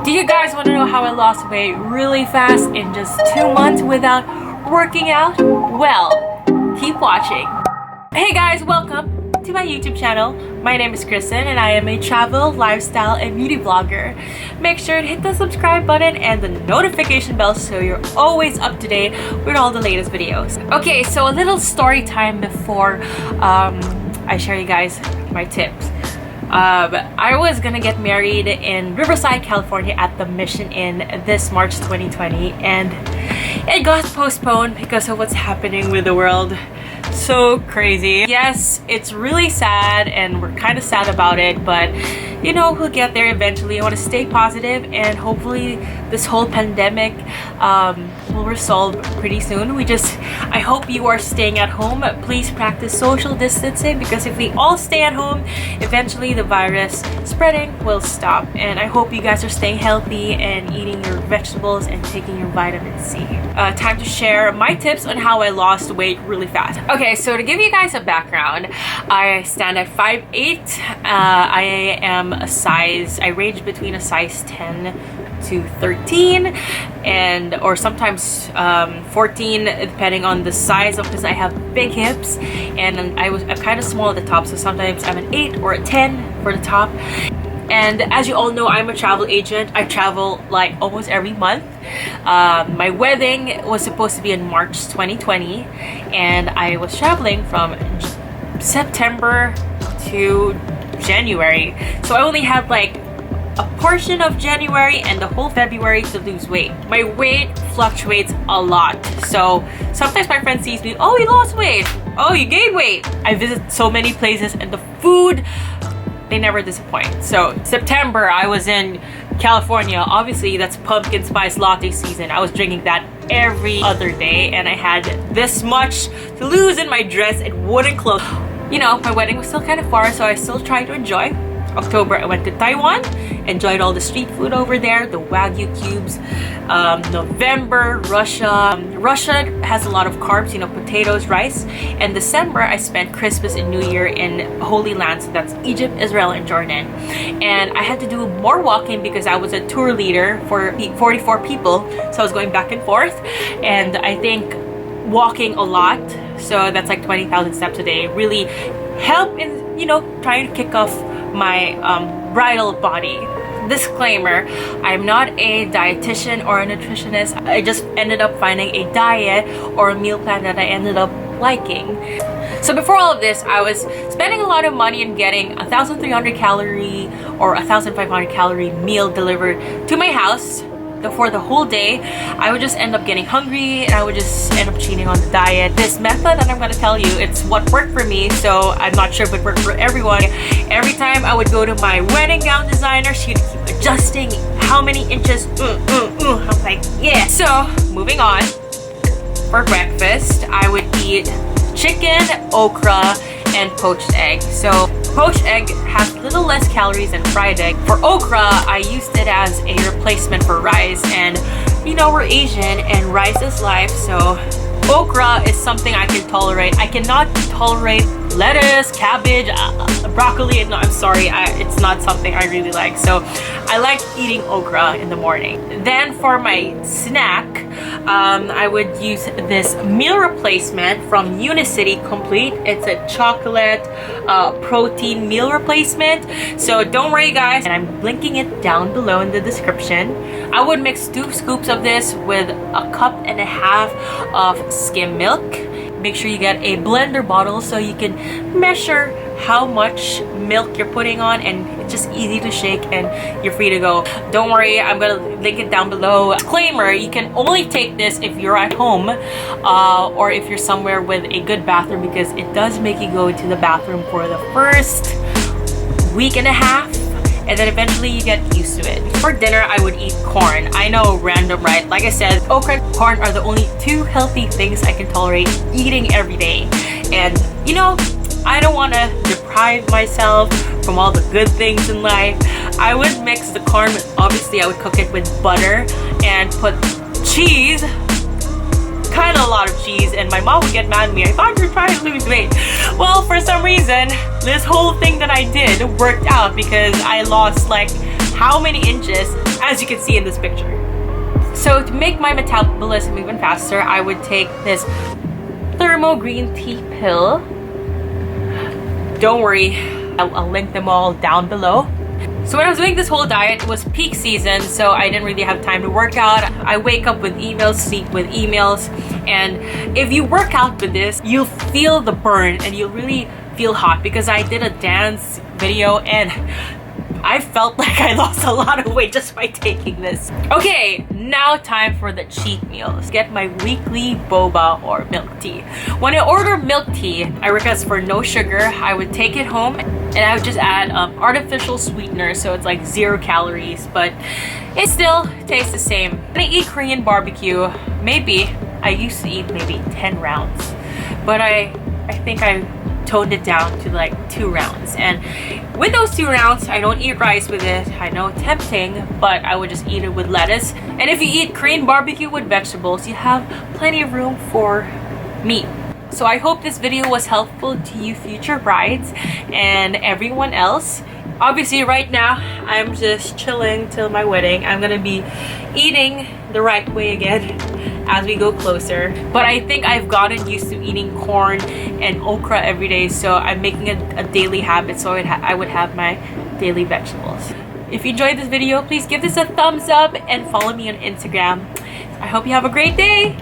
Do you guys want to know how I lost weight really fast in just 2 months without working out? Well, keep watching. Hey guys, welcome to my YouTube channel. My name is Kristen and I am a travel, lifestyle, and beauty vlogger. Make sure to hit the subscribe button and the notification bell so you're always up to date with all the latest videos. Okay, so a little story time before I share you guys my tips. I was gonna get married in Riverside, California at the Mission Inn this March 2020, and it got postponed because of what's happening with the world. So crazy. Yes, it's really sad and we're kind of sad about it, but you know, we'll get there eventually. I want to stay positive and hopefully this whole pandemic will resolve pretty soon. I hope you are staying at home. Please practice social distancing because if we all stay at home, eventually the virus spreading will stop. And I hope you guys are staying healthy and eating your vegetables and taking your vitamin C. Time to share my tips on how I lost weight really fast. Okay, so to give you guys a background, I stand at 5'8". I range between a size 10 to 13 or sometimes 14 depending on the size of, because I have big hips and I'm kind of small at the top, so sometimes I'm an 8 or a 10 for the top. And as you all know, I'm a travel agent. I travel like almost every month. My wedding was supposed to be in March 2020 and I was traveling from September to January, so I only had like a portion of January and the whole February to lose weight. My weight fluctuates a lot, so sometimes my friend sees me, oh, you lost weight, oh, you gained weight. I visit so many places and the food, they never disappoint. So September I was in California, obviously that's pumpkin spice latte season. I was drinking that every other day and I had this much to lose in my dress. It wouldn't close. You know, my wedding was still kind of far, so I still tried to enjoy. October I went to Taiwan, enjoyed all the street food over there, the Wagyu cubes. November, Russia has a lot of carbs, you know, potatoes, rice. And December I spent Christmas and New Year in Holy Land, so that's Egypt, Israel, and Jordan. And I had to do more walking because I was a tour leader for 44 people, so I was going back and forth, and I think walking a lot, so that's like 20,000 steps a day, really help in, you know, trying to kick off my bridal body. Disclaimer, I'm not a dietitian or a nutritionist. I just ended up finding a diet or a meal plan that I ended up liking. So before all of this, I was spending a lot of money in getting 1,300 calorie or 1,500 calorie meal delivered to my house for the whole day. I would just end up getting hungry and I would just end up cheating on the diet. This method that I'm gonna tell you, it's what worked for me, so I'm not sure if it worked for everyone. Every time I would go to my wedding gown designer, she'd keep adjusting how many inches. I'm like, yeah. So moving on, for breakfast I would eat chicken, okra, and poached egg. So poached egg has a little less calories than fried egg. For okra, I used it as a replacement for rice, and you know, we're Asian and rice is life, so okra is something I can tolerate. I cannot tolerate lettuce, cabbage, broccoli. No, I'm sorry, it's not something I really like. So I like eating okra in the morning. Then for my snack, I would use this meal replacement from Unicity Complete. It's a chocolate protein meal replacement. So don't worry guys, and I'm linking it down below in the description. I would mix 2 scoops of this with a cup and a half of skim milk. Make sure you get a blender bottle so you can measure how much milk you're putting on, and it's just easy to shake and you're free to go. Don't worry, I'm gonna link it down below. Disclaimer, you can only take this if you're at home or if you're somewhere with a good bathroom, because it does make you go to the bathroom for the first week and a half and then eventually you get used to it. For dinner, I would eat corn. I know, random, right? Like I said, okra and corn are the only 2 healthy things I can tolerate eating every day. And you know, I don't want to deprive myself from all the good things in life. I would mix the corn, obviously I would cook it with butter and put cheese, kind of a lot of cheese, and my mom would get mad at me. I thought you were trying to lose weight. Well, for some reason, this whole thing that I did worked out because I lost like how many inches, as you can see in this picture. So to make my metabolism even faster, I would take this THERMO green tea pill. Don't worry, I'll link them all down below. So when I was doing this whole diet, it was peak season, so I didn't really have time to work out. I wake up with emails, sleep with emails, and if you work out with this, you'll feel the burn and you'll really feel hot, because I did a dance video and I felt like I lost a lot of weight just by taking this. Okay, now time for the cheat meals. Get my weekly boba or milk tea. When I order milk tea, I request for no sugar. I would take it home and I would just add artificial sweetener, so it's like 0 calories, but it still tastes the same. When I eat Korean barbecue, I used to eat maybe 10 rounds, but I think I toned it down to like 2 rounds, and with those 2 rounds I don't eat rice with it. I know, tempting, but I would just eat it with lettuce. And if you eat Korean barbecue with vegetables, you have plenty of room for meat. So I hope this video was helpful to you future brides and everyone else. Obviously right now I'm just chilling till my wedding. I'm gonna be eating the right way again as we go closer, but I think I've gotten used to eating corn and okra every day, so I'm making a daily habit, so I would have my daily vegetables. If you enjoyed this video, please give this a thumbs up and follow me on Instagram. I hope you have a great day.